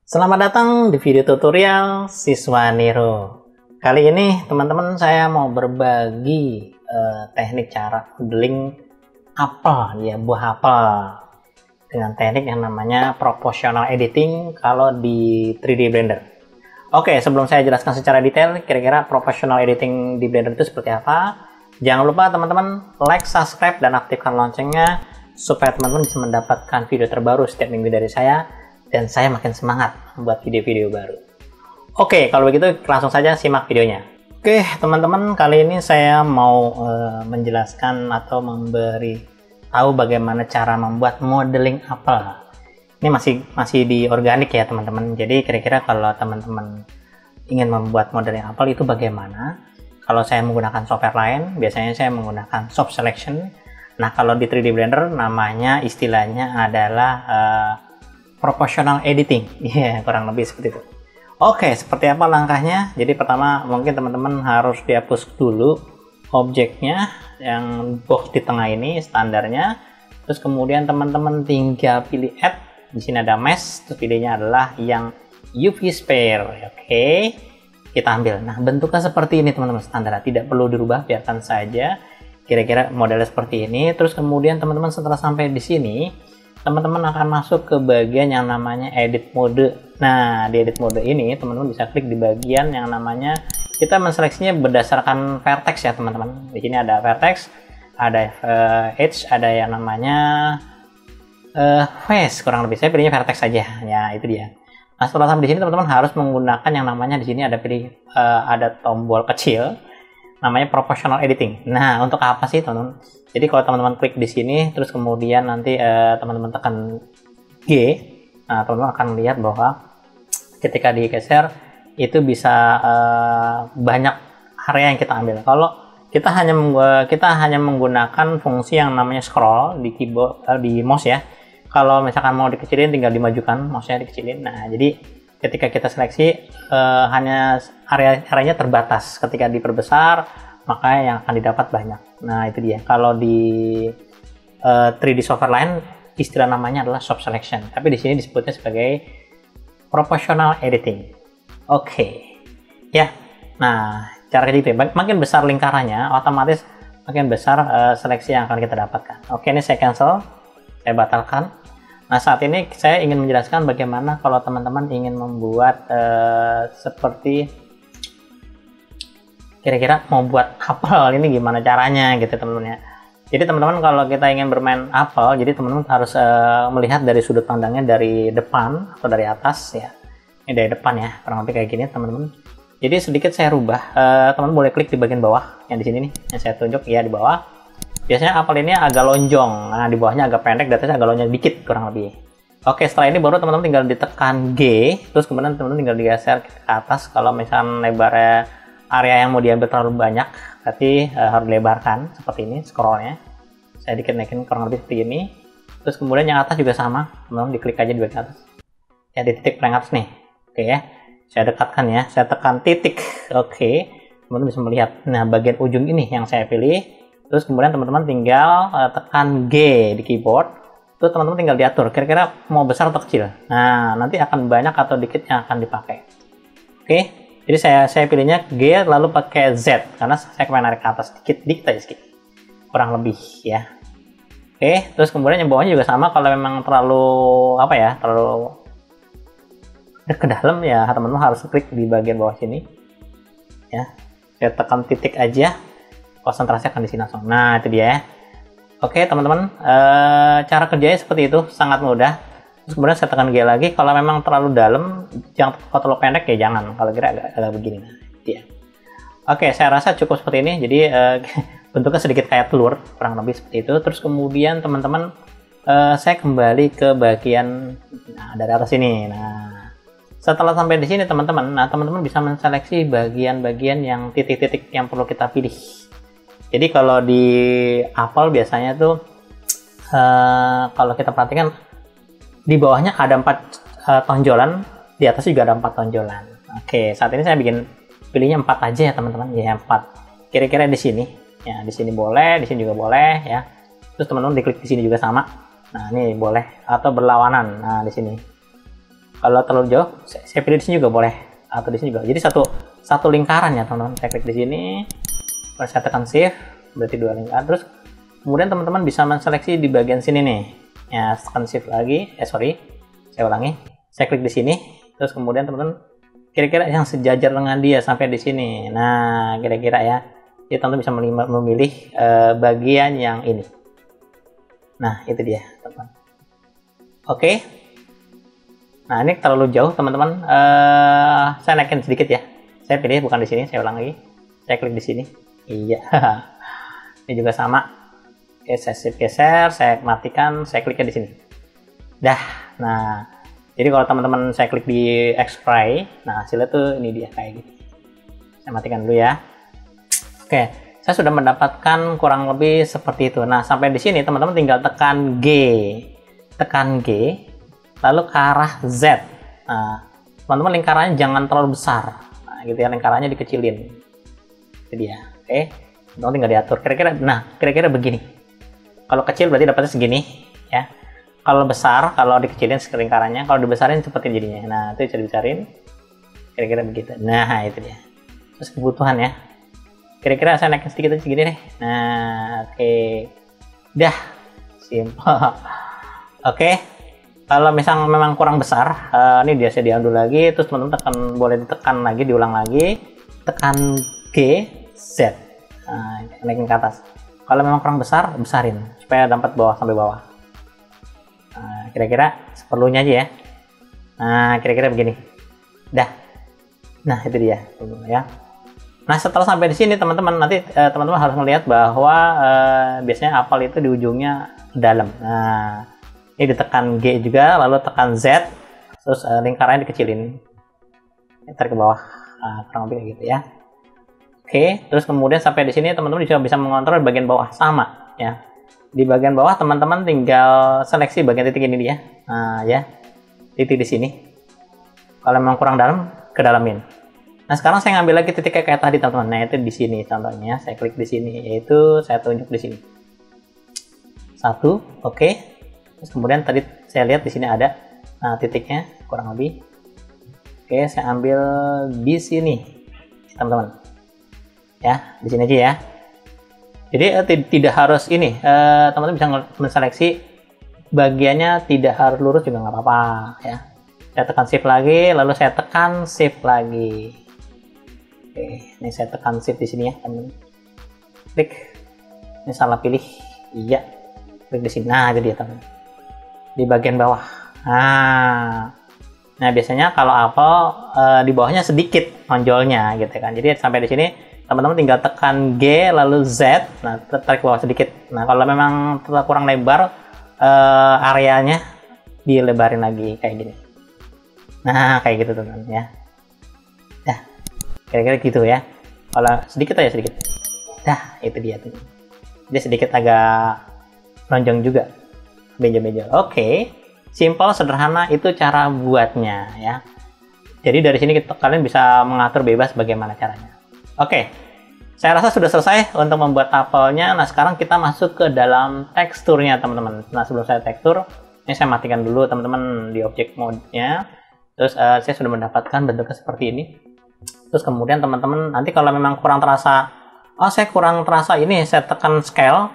Selamat datang di video tutorial Siswa Niro. Kali ini teman-teman saya mau berbagi teknik cara modeling apel, ya, buah apel dengan teknik yang namanya proportional editing kalau di 3D Blender. Oke, sebelum saya jelaskan secara detail kira-kira proportional editing di Blender itu seperti apa, jangan lupa teman-teman like, subscribe, dan aktifkan loncengnya supaya teman-teman bisa mendapatkan video terbaru setiap minggu dari saya dan saya makin semangat membuat video-video baru. Oke, kalau begitu langsung saja simak videonya. Oke, teman-teman, kali ini saya mau menjelaskan atau memberi tahu bagaimana cara membuat modeling apel. Ini masih di organik ya, teman-teman. Jadi kira-kira kalau teman-teman ingin membuat modeling apel itu bagaimana? Kalau saya menggunakan software lain, biasanya saya menggunakan soft selection. Nah, kalau di 3D Blender namanya istilahnya adalah proportional editing, ya, kurang lebih seperti itu. Oke, seperti apa langkahnya? Jadi pertama mungkin teman-teman harus dihapus dulu objeknya yang box di tengah ini standarnya. Terus kemudian teman-teman tinggal pilih add. Di sini ada mesh. Terus pilihnya adalah yang UV sphere. Oke, kita ambil. Nah, bentuknya seperti ini teman-teman, standar. Tidak perlu dirubah, biarkan saja. Kira-kira modelnya seperti ini. Terus kemudian teman-teman setelah sampai di sini, teman-teman akan masuk ke bagian yang namanya edit mode. Nah, di edit mode ini teman-teman bisa klik di bagian yang namanya, kita menseleksinya berdasarkan vertex ya teman-teman. Di sini ada vertex, ada edge, ada yang namanya face, kurang lebih. Saya pilihnya vertex saja. Ya, itu dia. Nah, setelah sampai di sini teman-teman harus menggunakan yang namanya, di sini ada ada tombol kecil namanya proportional editing. Nah, untuk apa sih teman-teman? Jadi kalau teman-teman klik di sini, terus kemudian nanti teman-teman tekan G, nah teman-teman akan lihat bahwa ketika digeser itu bisa banyak area yang kita ambil. Kalau kita hanya menggunakan fungsi yang namanya scroll di keyboard, di mouse ya. Kalau misalkan mau dikecilin, tinggal dimajukan mouse-nya, dikecilin. Nah, jadi ketika kita seleksi hanya areanya terbatas. Ketika diperbesar maka yang akan didapat banyak. Nah, itu dia. Kalau di 3D software lain istilah namanya adalah soft selection, tapi di sini disebutnya sebagai proportional editing. Oke. Ya. Nah, cara gitu ya. Makin besar lingkarannya, otomatis makin besar seleksi yang akan kita dapatkan. Oke, ini saya cancel. Saya batalkan. Nah, saat ini saya ingin menjelaskan bagaimana kalau teman-teman ingin membuat seperti kira-kira mau buat apel ini gimana caranya gitu teman-teman ya. Jadi teman-teman kalau kita ingin bermain apel, jadi teman-teman harus melihat dari sudut pandangnya dari depan atau dari atas ya. Ini dari depan ya, kurang lebih kayak gini teman-teman. Jadi sedikit saya rubah, teman-teman boleh klik di bagian bawah yang di sini nih, yang saya tunjuk ya, di bawah. Biasanya apel ini agak lonjong, nah di bawahnya agak pendek, di atasnya agak lonjong dikit kurang lebih. Oke, setelah ini baru teman-teman tinggal ditekan G, terus kemudian teman-teman tinggal digeser ke atas. Kalau misalnya lebarnya area yang mau diambil terlalu banyak, berarti harus dilebarkan seperti ini scrollnya. Saya dikit naikin kurang lebih seperti ini. Terus kemudian yang atas juga sama, teman-teman diklik aja di bagian atas. Ya, di titik paling atas nih. Oke ya, saya dekatkan ya, saya tekan titik. Oke, teman-teman bisa melihat. Nah, bagian ujung ini yang saya pilih. Terus kemudian teman-teman tinggal tekan G di keyboard. Terus teman-teman tinggal diatur, kira-kira mau besar atau kecil. Nah, nanti akan banyak atau dikit yang akan dipakai. Oke. Jadi saya pilihnya G lalu pakai Z karena saya kemarin narik ke atas dikit aja sedikit, kurang lebih ya. Oke, terus kemudian yang bawahnya juga sama. Kalau memang terlalu terlalu ke dalam ya, teman-teman harus klik di bagian bawah sini ya. Saya tekan titik aja, konsentrasi akan di sini langsung. Nah, itu dia ya. Oke teman-teman, cara kerjanya seperti itu, sangat mudah. Terus kemudian saya tekan G lagi. Kalau memang terlalu dalam, kalau terlalu pendek ya jangan. Kalau kira agak begini, nah, ya. Oke, saya rasa cukup seperti ini. Jadi bentuknya sedikit kayak telur, kurang lebih seperti itu. Terus kemudian teman-teman, saya kembali ke bagian dari atas ini. Nah, setelah sampai di sini teman-teman, teman-teman bisa menseleksi bagian-bagian yang titik-titik yang perlu kita pilih. Jadi kalau di apel biasanya tuh kalau kita perhatikan di bawahnya ada 4 tonjolan, di atas juga ada 4 tonjolan. Oke, saat ini saya pilihnya 4 aja ya teman-teman, ya 4. Kira-kira di sini, ya di sini boleh, di sini juga boleh ya. Terus teman-teman diklik di sini juga sama. Nah, ini boleh atau berlawanan. Nah, di sini. Kalau terlalu jauh, saya pilih di sini juga boleh, atau di sini juga. Jadi satu lingkaran ya teman-teman. Saya klik di sini, terus saya tekan shift, berarti 2 lingkaran. Terus kemudian teman-teman bisa menseleksi di bagian sini nih. Ya, tekan shift lagi. Saya ulangi. Saya klik di sini, terus kemudian teman-teman kira-kira yang sejajar dengan dia sampai di sini. Nah, kira-kira ya. Jadi teman-teman bisa memilih bagian yang ini. Nah, itu dia, teman-teman. Oke. Nah, ini terlalu jauh, teman-teman. Saya naikin sedikit ya. Saya pilih bukan di sini, saya ulang lagi. Saya klik di sini. Iya. Ini juga sama. Oke, saya shift geser, saya matikan, saya kliknya di sini. Dah. Nah, jadi kalau teman-teman saya klik di X-Ray, nah hasilnya tuh ini dia kayak gitu. Saya matikan dulu ya. Oke, saya sudah mendapatkan kurang lebih seperti itu. Nah, sampai di sini teman-teman tinggal tekan G. Tekan G, lalu ke arah Z. Nah, teman-teman lingkarannya jangan terlalu besar. Nah, gitu ya, lingkarannya dikecilin. Itu dia. Oke, teman-teman tinggal diatur. Kira-kira begini. Kalau kecil berarti dapatnya segini, ya. Kalau besar, kalau dikecilin lingkarannya, kalau dibesarin seperti jadinya. Nah, itu bisa dibesarin. Kira-kira begitu. Nah, itu dia. Terus kebutuhan ya. Kira-kira saya naikin sedikit aja segini deh. Nah, oke. Dah. Simple. Oke. Kalau misalnya memang kurang besar, ini dia saya diunduh lagi, terus teman-teman boleh ditekan lagi, diulang lagi. Tekan G, Z. Nah, naikin ke atas. Kalau memang kurang besar, besarin supaya dapat bawah sampai bawah. Nah, kira-kira seperlunya aja ya. Nah, kira-kira begini. Dah. Nah, itu dia, ya. Nah, setelah sampai di sini teman-teman, nanti teman-teman harus melihat bahwa biasanya apel itu di ujungnya dalam. Nah, ini ditekan G juga, lalu tekan Z, terus lingkarannya dikecilin. Tarik ke bawah, kurang lebih gitu ya. Oke, terus kemudian sampai di sini teman-teman juga bisa mengontrol bagian bawah sama ya. Di bagian bawah teman-teman tinggal seleksi bagian titik ini dia. Nah, ya. Titik di sini. Kalau memang kurang dalam, kedalamin. Nah, sekarang saya ngambil lagi titik kayak tadi teman-teman. Nah, itu di sini contohnya. Saya klik di sini, yaitu saya tunjuk di sini. 1, oke. Terus kemudian tadi saya lihat di sini ada titiknya kurang lebih. Oke, saya ambil di sini, teman-teman. Ya, di sini aja ya. Jadi tidak harus ini, teman-teman bisa menseleksi bagiannya tidak harus lurus juga nggak apa-apa ya. Saya tekan shift lagi, lalu saya tekan shift lagi. Oke, ini saya tekan shift di sini ya, teman-teman. Klik. Ini salah pilih. Iya. Klik di sini. Nah, itu dia, teman-teman. Di bagian bawah. Nah, biasanya kalau apel di bawahnya sedikit nonjolnya gitu kan. Jadi sampai di sini teman-teman tinggal tekan G lalu Z. Nah, tarik ke bawah sedikit. Nah, kalau memang kurang lebar areanya dilebarin lagi kayak gini. Nah, kayak gitu teman-teman ya. Dah. Kira-kira gitu ya. Kalau sedikit aja sedikit. Dah, itu dia tuh. Dia sedikit agak lonjong juga. Beja-beja. Oke. Simple, sederhana, itu cara buatnya ya. Jadi dari sini kalian bisa mengatur bebas bagaimana caranya. Oke. Saya rasa sudah selesai untuk membuat apelnya. Nah, sekarang kita masuk ke dalam teksturnya, teman-teman. Nah, sebelum saya tekstur, ini saya matikan dulu teman-teman di object mode-nya. Terus saya sudah mendapatkan bentuknya seperti ini. Terus kemudian teman-teman nanti kalau memang kurang terasa, saya kurang terasa ini, saya tekan scale,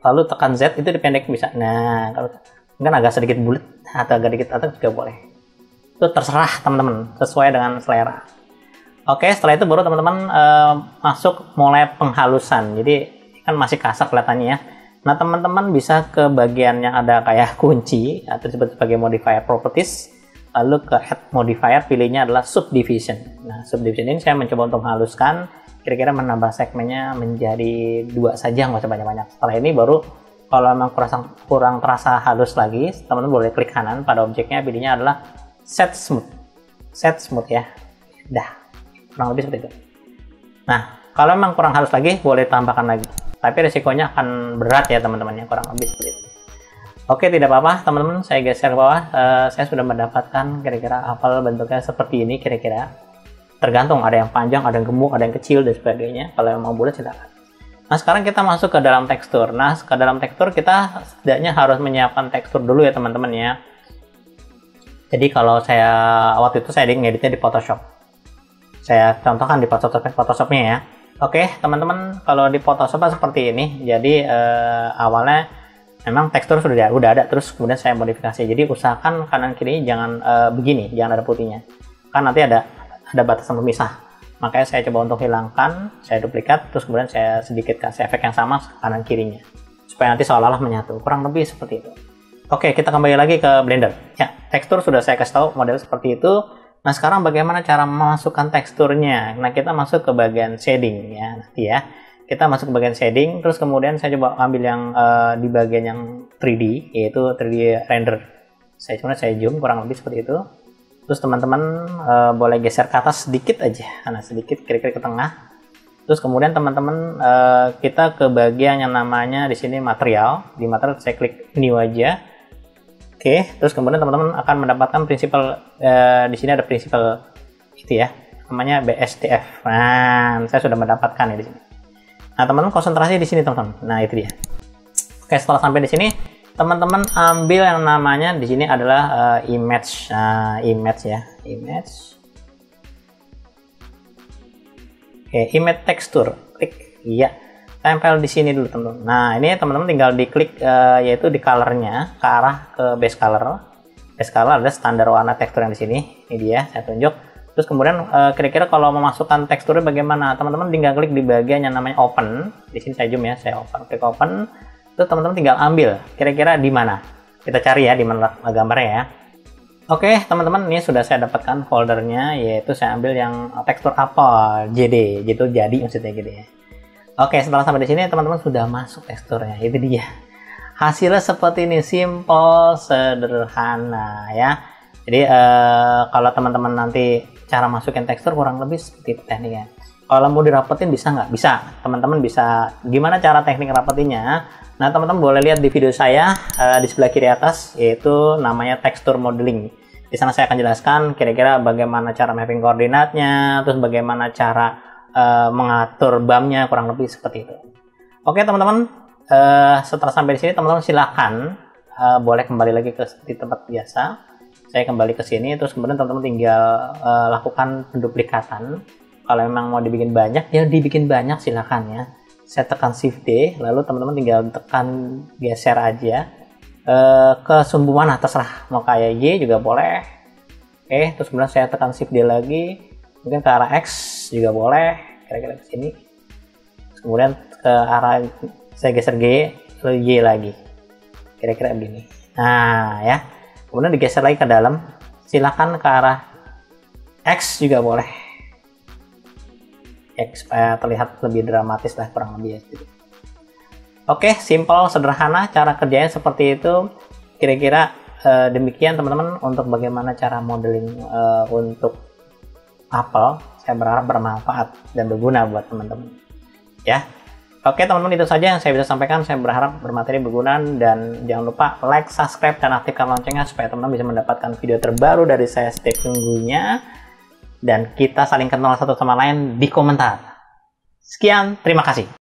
lalu tekan Z, itu dipendek bisa. Nah, kalau mungkin agak sedikit bulat atau agak dikit atas juga boleh. Itu terserah teman-teman, sesuai dengan selera. Oke, setelah itu baru teman-teman masuk mulai penghalusan. Jadi kan masih kasar kelihatannya ya. Nah, teman-teman bisa ke bagian yang ada kayak kunci atau disebut sebagai modifier properties. Lalu ke add modifier, pilihnya adalah subdivision. Nah, subdivision ini saya mencoba untuk menghaluskan, kira-kira menambah segmennya menjadi 2 saja, nggak usah banyak-banyak. Setelah ini baru kalau memang kurang terasa halus lagi, teman-teman boleh klik kanan pada objeknya, pilihnya adalah set smooth. Set smooth ya. Dah, kurang lebih seperti itu. Nah, kalau memang kurang halus lagi, boleh tambahkan lagi. Tapi resikonya akan berat ya teman-teman ya, kurang lebih seperti itu. Oke, tidak apa-apa teman-teman, saya geser ke bawah. Saya sudah mendapatkan kira-kira apel bentuknya seperti ini kira-kira. Tergantung, ada yang panjang, ada yang gemuk, ada yang kecil dan sebagainya. Kalau yang mau bulat silakan. Nah, sekarang kita masuk ke dalam tekstur. Nah, ke dalam tekstur kita setidaknya harus menyiapkan tekstur dulu ya teman-teman ya. Jadi kalau saya waktu itu saya ngeditnya di Photoshop. Saya contohkan di Photoshopnya ya. Oke, teman-teman, kalau di Photoshop seperti ini. Jadi awalnya memang tekstur sudah ada, terus kemudian saya modifikasi. Jadi usahakan kanan kiri jangan begini, jangan ada putihnya. Kan nanti ada batasan pemisah. Makanya saya coba untuk hilangkan, saya duplikat, terus kemudian saya sedikit kasih efek yang sama kanan kirinya. Supaya nanti seolah-olah menyatu. Kurang lebih seperti itu. Oke, kita kembali lagi ke Blender. Ya, tekstur sudah saya kasih tahu model seperti itu. Nah, sekarang bagaimana cara memasukkan teksturnya? Nah, kita masuk ke bagian shading ya, nanti ya. Kita masuk ke bagian shading, terus kemudian saya coba ambil yang di bagian yang 3D, yaitu 3D render. Saya zoom kurang lebih seperti itu. Terus teman-teman boleh geser ke atas sedikit aja, nah sedikit kira-kira ke tengah. Terus kemudian teman-teman kita ke bagian yang namanya di sini material. Di material saya klik new aja. Oke, terus kemudian teman-teman akan mendapatkan prinsipal di sini ada prinsipal itu ya, namanya BSDF. Nah, saya sudah mendapatkan ya di sini. Nah, teman-teman konsentrasi di sini teman-teman. Nah, itu dia. Oke, setelah sampai di sini teman-teman ambil yang namanya di sini adalah image. Nah, image ya, image. Oke, image texture. Klik, iya. Tempel di sini dulu teman-teman. Nah, ini teman-teman tinggal diklik yaitu di colornya ke arah ke base color. Base color ada standar warna tekstur yang di sini. Ini dia, saya tunjuk. Terus kemudian kira-kira kalau memasukkan teksturnya bagaimana? Teman-teman tinggal klik di bagian yang namanya open. Di sini saya zoom ya, saya open, klik open. Terus teman-teman tinggal ambil kira-kira di mana, kita cari ya di mana gambarnya ya. Oke teman-teman, ini sudah saya dapatkan foldernya, yaitu saya ambil yang tekstur apel JD, gitu jadi maksudnya gitu ya. Oke, setelah sampai di sini teman-teman sudah masuk teksturnya, itu dia. Hasilnya seperti ini, simple, sederhana ya. Jadi kalau teman-teman nanti cara masukin tekstur kurang lebih seperti itu tekniknya. Kalau mau dirapetin bisa nggak? Bisa. Teman-teman bisa. Gimana cara teknik rapetinnya? Nah, teman-teman boleh lihat di video saya di sebelah kiri atas, yaitu namanya tekstur modeling. Di sana saya akan jelaskan kira-kira bagaimana cara mapping koordinatnya, terus bagaimana cara mengatur BAM-nya, kurang lebih seperti itu. Oke, teman-teman. Setelah sampai di sini, teman-teman silakan boleh kembali lagi ke seperti tempat biasa. Saya kembali ke sini, terus kemudian teman-teman tinggal lakukan penduplikatan. Kalau memang mau dibikin banyak, ya dibikin banyak silakan ya. Saya tekan Shift D, lalu teman-teman tinggal tekan geser aja ke sumbu mana, terserah. Mau kayak Y juga boleh. Oke, terus kemudian saya tekan Shift D lagi, mungkin ke arah X juga boleh, kira-kira ke sini. Terus kemudian ke arah saya geser G, lalu Y lagi, kira-kira begini. Nah ya, kemudian digeser lagi ke dalam, silakan ke arah X juga boleh. Ya, supaya terlihat lebih dramatis lah kurang lebih ya. Oke, simple, sederhana, cara kerjanya seperti itu. Kira-kira demikian teman-teman untuk bagaimana cara modeling untuk apel. Saya berharap bermanfaat dan berguna buat teman-teman. Ya, oke teman-teman, itu saja yang saya bisa sampaikan. Saya berharap bermateri, berguna, dan jangan lupa like, subscribe, dan aktifkan loncengnya supaya teman-teman bisa mendapatkan video terbaru dari saya setiap minggunya. Dan kita saling kenal satu sama lain di komentar. Sekian, terima kasih.